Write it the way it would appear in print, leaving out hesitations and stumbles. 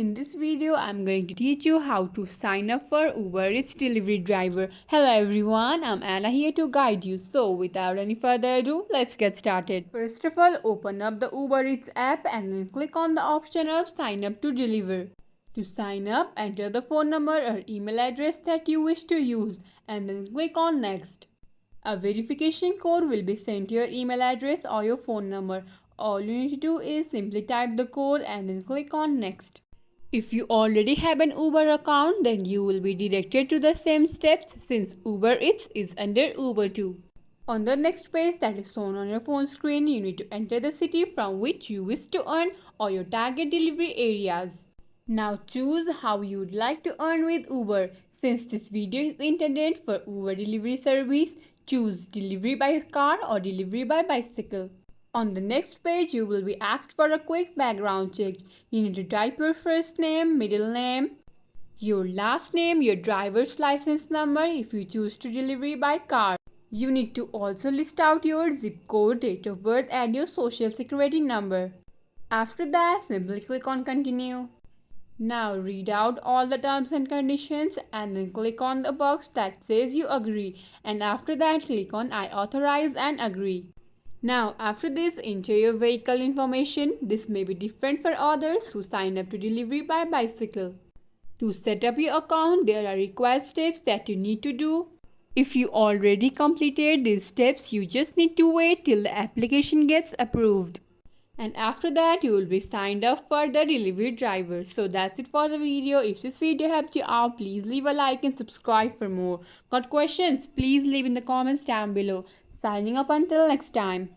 In this video, I'm going to teach you how to sign up for Uber Eats delivery driver. Hello everyone, I'm Anna here to guide you. So without any further ado, let's get started. First of all, open up the Uber Eats app and then click on the option of sign up to deliver. To sign up, enter the phone number or email address that you wish to use and then click on next. A verification code will be sent to your email address or your phone number. All you need to do is simply type the code and then click on next. If you already have an Uber account, then you will be directed to the same steps since Uber Eats is under Uber too. On the next page that is shown on your phone screen, you need to enter the city from which you wish to earn or your target delivery areas. Now choose how you would like to earn with Uber. Since this video is intended for Uber delivery service, choose delivery by car or delivery by bicycle. On the next page, you will be asked for a quick background check. You need to type your first name, middle name, your last name, your driver's license number if you choose to deliver by car. You need to also list out your zip code, date of birth and your social security number. After that, simply click on continue. Now read out all the terms and conditions and then click on the box that says you agree, and after that click on I authorize and agree. Now, after this, enter your vehicle information. This may be different for others who sign up to delivery by bicycle. To set up your account, there are required steps that you need to do. If you already completed these steps, you just need to wait till the application gets approved. And after that, you will be signed up for the delivery driver. So that's it for the video. If this video helped you out, please leave a like and subscribe for more. Got questions? Please leave in the comments down below. Signing up until next time.